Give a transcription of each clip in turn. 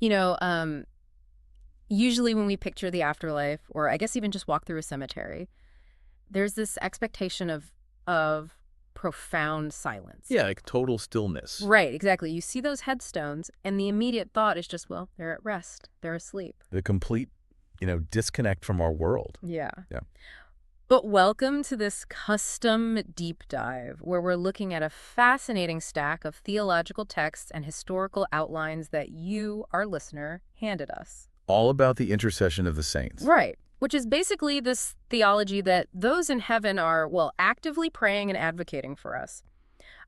You know, usually when we picture the afterlife, or I guess even just walk through a cemetery, there's this expectation of profound silence. Yeah, like total stillness. Right, exactly. You see those headstones, and the immediate thought is just, well, they're at rest. They're asleep. The complete, disconnect from our world. Yeah. Yeah. But welcome to this custom deep dive, where we're looking at a fascinating stack of theological texts and historical outlines that you, our listener, handed us. All about the intercession of the saints. Right. Which is basically this theology that those in heaven are, well, actively praying and advocating for us.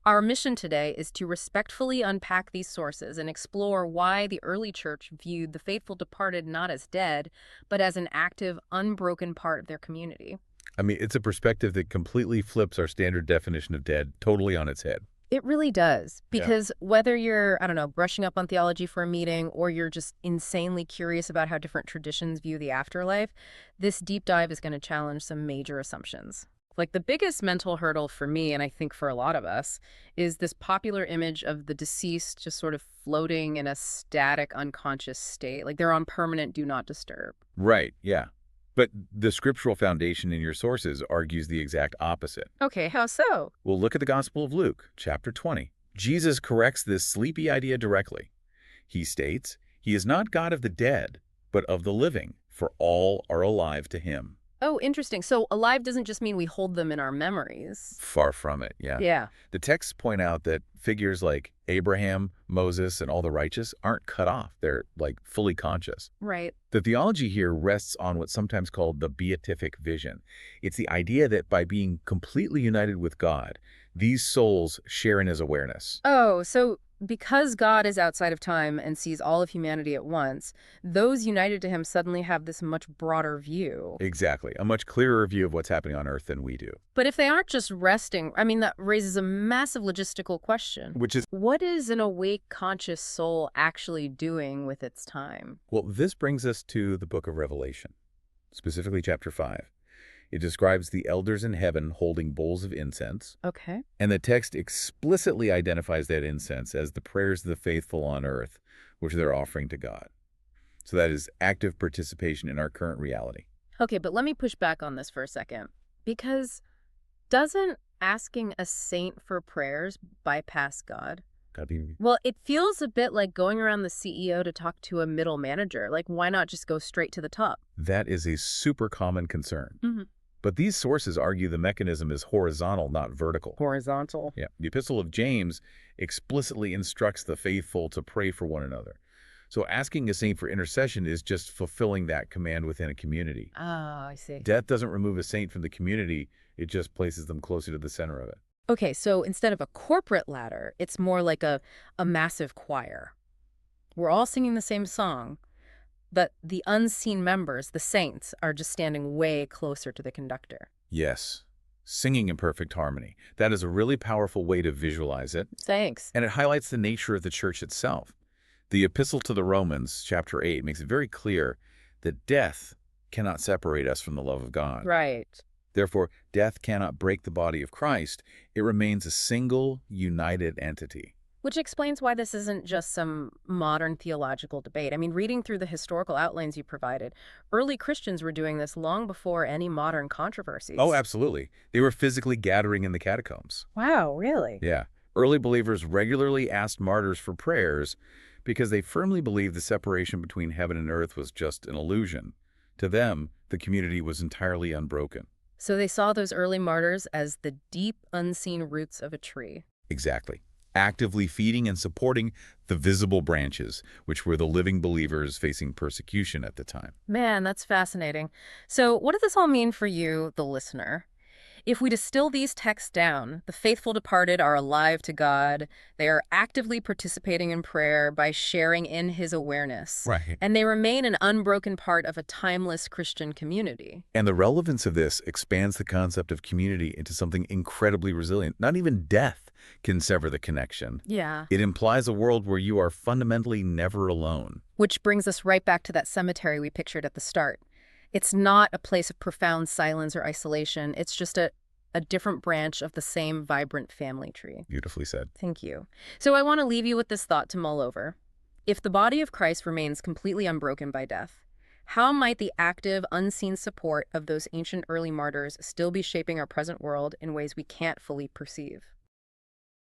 Our mission today is to respectfully unpack these sources and explore why the early church viewed the faithful departed not as dead, but as an active, unbroken part of their community. I mean, it's a perspective that completely flips our standard definition of dead totally on its head. It really does, Yeah. because whether you're, I don't know, brushing up on theology for a meeting, or you're just insanely curious about how different traditions view the afterlife, this deep dive is going to challenge some major assumptions. Like, the biggest mental hurdle for me, and I think for a lot of us, is this popular image of the deceased just sort of floating in a static, unconscious state. Like they're on permanent do not disturb. Right, yeah. But the scriptural foundation in your sources argues the exact opposite. Okay, how so? Well, look at the Gospel of Luke, chapter 20. Jesus corrects this sleepy idea directly. He states, "He is not God of the dead, but of the living, for all are alive to him." Oh, interesting. So alive doesn't just mean we hold them in our memories. Far from it, yeah. Yeah. The texts point out that figures like Abraham, Moses, and all the righteous aren't cut off. They're, fully conscious. Right. The theology here rests on what's sometimes called the beatific vision. It's the idea that by being completely united with God, these souls share in his awareness. Oh, so because God is outside of time and sees all of humanity at once, those united to him suddenly have this much broader view. Exactly. A much clearer view of what's happening on earth than we do. But if they aren't just resting, I mean, that raises a massive logistical question. Which is, What is an awake, conscious soul actually doing with its time? well, this brings us to the book of Revelation, specifically chapter 5. It describes the elders in heaven holding bowls of incense, Okay. and the text explicitly identifies that incense as the prayers of the faithful on earth, which they're offering to God. So that is active participation in our current reality. Okay, but let me push back on this for a second. Because doesn't asking a saint for prayers bypass God? Gotta be. Well, it feels a bit like going around the CEO to talk to a middle manager. Like, why not just go straight to the top? That is a super common concern. Mm-hmm. But these sources argue the mechanism is horizontal, not vertical. Horizontal. Yeah. The Epistle of James explicitly instructs the faithful to pray for one another. So asking a saint for intercession is just fulfilling that command within a community. Oh, I see. Death doesn't remove a saint from the community. It just places them closer to the center of it. Okay, so instead of a corporate ladder, it's more like a massive choir. We're all singing the same song, but the unseen members, the saints, are just standing way closer to the conductor. Yes. Singing in perfect harmony. That is a really powerful way to visualize it. Thanks. And it highlights the nature of the church itself. The Epistle to the Romans, chapter 8, makes it very clear that death cannot separate us from the love of God. Right. Therefore, death cannot break the body of Christ. It remains a single, united entity. Which explains why this isn't just some modern theological debate. I mean, reading through the historical outlines you provided, early Christians were doing this long before any modern controversies. Oh, absolutely. They were physically gathering in the catacombs. Wow, really? Yeah. Early believers regularly asked martyrs for prayers because they firmly believed the separation between heaven and earth was just an illusion. To them, the community was entirely unbroken. So they saw those early martyrs as the deep, unseen roots of a tree. Exactly. Actively feeding and supporting the visible branches, which were the living believers facing persecution at the time. Man, that's fascinating. So what does this all mean for you, the listener? If we distill these texts down, the faithful departed are alive to God. They are actively participating in prayer by sharing in his awareness. Right. And they remain an unbroken part of a timeless Christian community. And the relevance of this expands the concept of community into something incredibly resilient. Not even death can sever the connection. Yeah. It implies a world where you are fundamentally never alone. Which brings us right back to that cemetery we pictured at the start. It's not a place of profound silence or isolation. It's just a different branch of the same vibrant family tree. Beautifully said. Thank you. So I want to leave you with this thought to mull over. If the body of Christ remains completely unbroken by death, how might the active, unseen support of those ancient early martyrs still be shaping our present world in ways we can't fully perceive?